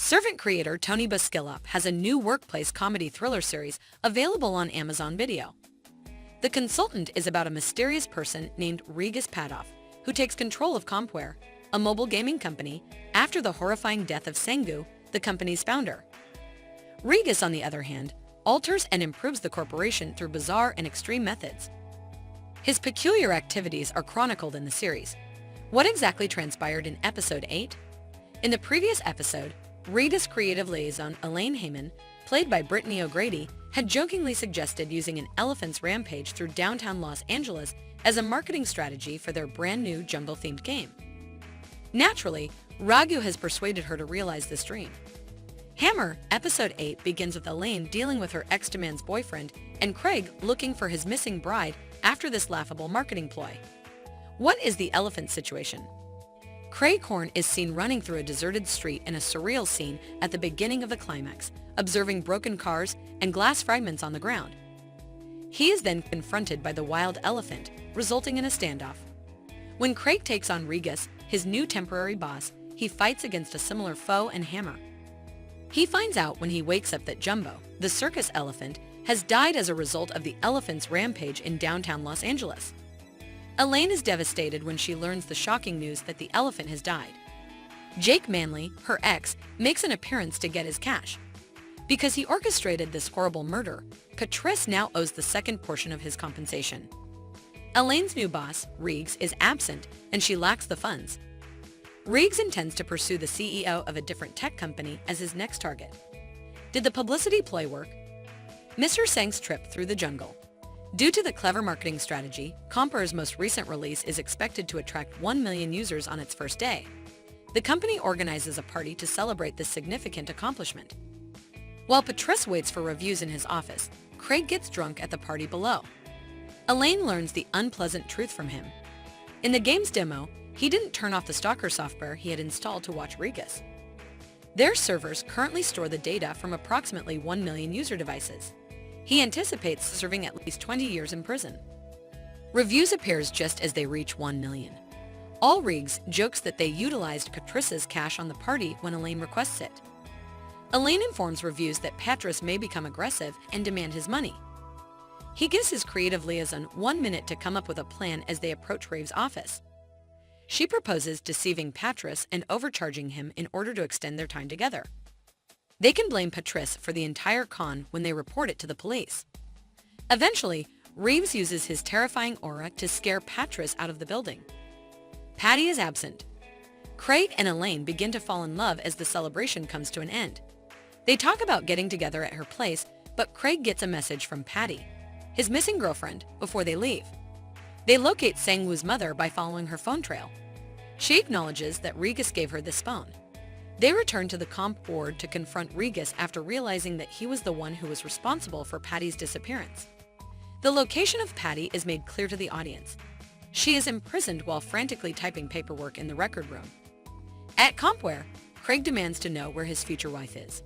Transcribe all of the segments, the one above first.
Servant creator Tony Baskilop has a new workplace comedy thriller series available on Amazon Video. The Consultant is about a mysterious person named Regis Padoff, who takes control of Compware, a mobile gaming company, after the horrifying death of Sengu, the company's founder. Regis, on the other hand, alters and improves the corporation through bizarre and extreme methods. His peculiar activities are chronicled in the series. What exactly transpired in Episode 8? In the previous episode, Regis creative liaison Elaine Heyman, played by Brittany O'Grady, had jokingly suggested using an elephant's rampage through downtown Los Angeles as a marketing strategy for their brand new jungle-themed game. Naturally, Raghu has persuaded her to realize this dream. Hammer, Episode 8 begins with Elaine dealing with her ex-man's boyfriend and Craig looking for his missing bride after this laughable marketing ploy. What is the elephant situation? Craig Horn is seen running through a deserted street in a surreal scene at the beginning of the climax, observing broken cars and glass fragments on the ground. He is then confronted by the wild elephant, resulting in a standoff. When Craig takes on Regis, his new temporary boss, he fights against a similar foe and Hammer. He finds out when he wakes up that Jumbo, the circus elephant, has died as a result of the elephant's rampage in downtown Los Angeles. Elaine is devastated when she learns the shocking news that the elephant has died. Jake Manley, her ex, makes an appearance to get his cash. Because he orchestrated this horrible murder, Patrice now owes the second portion of his compensation. Elaine's new boss, Riggs, is absent and she lacks the funds. Riggs intends to pursue the CEO of a different tech company as his next target. Did the publicity ploy work? Mr. Sang's trip through the jungle. Due to the clever marketing strategy, Compware's most recent release is expected to attract 1 million users on its first day. The company organizes a party to celebrate this significant accomplishment. While Patrice waits for reviews in his office, Craig gets drunk at the party below. Elaine learns the unpleasant truth from him. In the game's demo, he didn't turn off the Stalker software he had installed to watch Regis. Their servers currently store the data from approximately 1 million user devices. He anticipates serving at least 20 years in prison. Reviews appears just as they reach 1 million. All Riggs jokes that they utilized Patrice's cash on the party when Elaine requests it. Elaine informs reviews that Patrice may become aggressive and demand his money. He gives his creative liaison 1 minute to come up with a plan as they approach Rave's office. She proposes deceiving Patrice and overcharging him in order to extend their time together. They can blame Patrice for the entire con when they report it to the police. Eventually, Reeves uses his terrifying aura to scare Patrice out of the building. Patty is absent. Craig and Elaine begin to fall in love as the celebration comes to an end. They talk about getting together at her place, but Craig gets a message from Patty, his missing girlfriend, before they leave. They locate Sangwoo's mother by following her phone trail. She acknowledges that Regis gave her this phone. They return to the comp board to confront Regis after realizing that he was the one who was responsible for Patty's disappearance. The location of Patty is made clear to the audience. She is imprisoned while frantically typing paperwork in the record room. At Compware, Craig demands to know where his future wife is.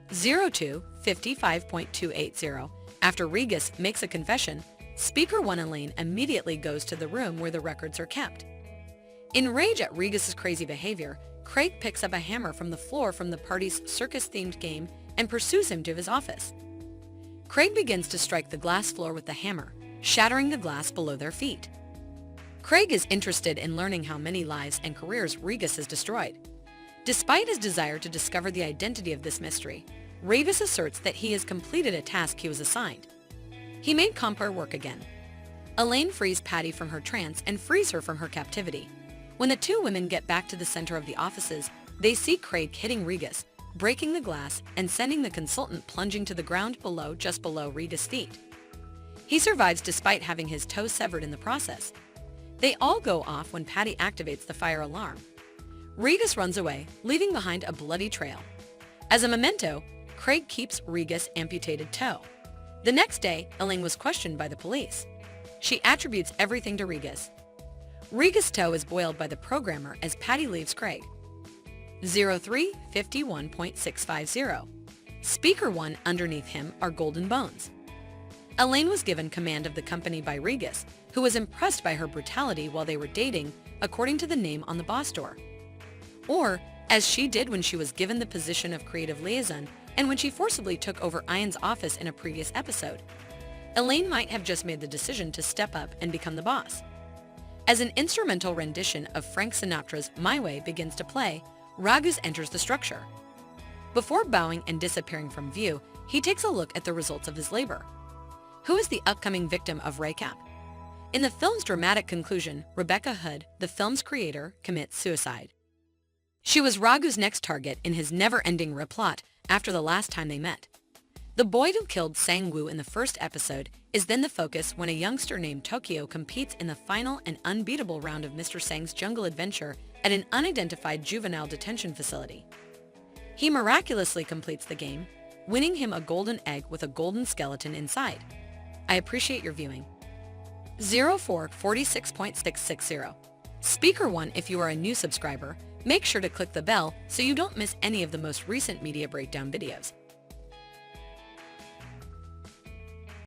02-55.280. After Regis makes a confession, Speaker 1 Elaine immediately goes to the room where the records are kept. Enraged at Regis's crazy behavior, Craig picks up a hammer from the floor from the party's circus-themed game and pursues him to his office. Craig begins to strike the glass floor with the hammer, shattering the glass below their feet. Craig is interested in learning how many lives and careers Regis has destroyed. Despite his desire to discover the identity of this mystery, Regis asserts that he has completed a task he was assigned. He made Compware work again. Elaine frees Patty from her trance and frees her from her captivity. When the two women get back to the center of the offices, they see Craig hitting Regis, breaking the glass and sending the consultant plunging to the ground below just below Regis' feet. He survives despite having his toe severed in the process. They all go off when Patty activates the fire alarm. Regis runs away, leaving behind a bloody trail. As a memento, Craig keeps Regis' amputated toe. The next day, Elaine was questioned by the police. She attributes everything to Regis. Regis' toe is boiled by the programmer as Patty leaves Craig. 03-51.650. Speaker 1 underneath him are golden bones. Elaine was given command of the company by Regis, who was impressed by her brutality while they were dating, according to the name on the boss door. Or, as she did when she was given the position of creative liaison and when she forcibly took over Ian's office in a previous episode. Elaine might have just made the decision to step up and become the boss. As an instrumental rendition of Frank Sinatra's My Way begins to play, Raghus enters the structure. Before bowing and disappearing from view, he takes a look at the results of his labor. Who is the upcoming victim of Raycap? In the film's dramatic conclusion, Rebecca Hood, the film's creator, commits suicide. She was Raghus' next target in his never-ending replot after the last time they met. The boy who killed Sang-woo in the first episode is then the focus when a youngster named Tokyo competes in the final and unbeatable round of Mr. Sang's jungle adventure at an unidentified juvenile detention facility. He miraculously completes the game, winning him a golden egg with a golden skeleton inside. I appreciate your viewing. 0446.660. Speaker 1, if you are a new subscriber, make sure to click the bell so you don't miss any of the most recent Media Breakdown videos.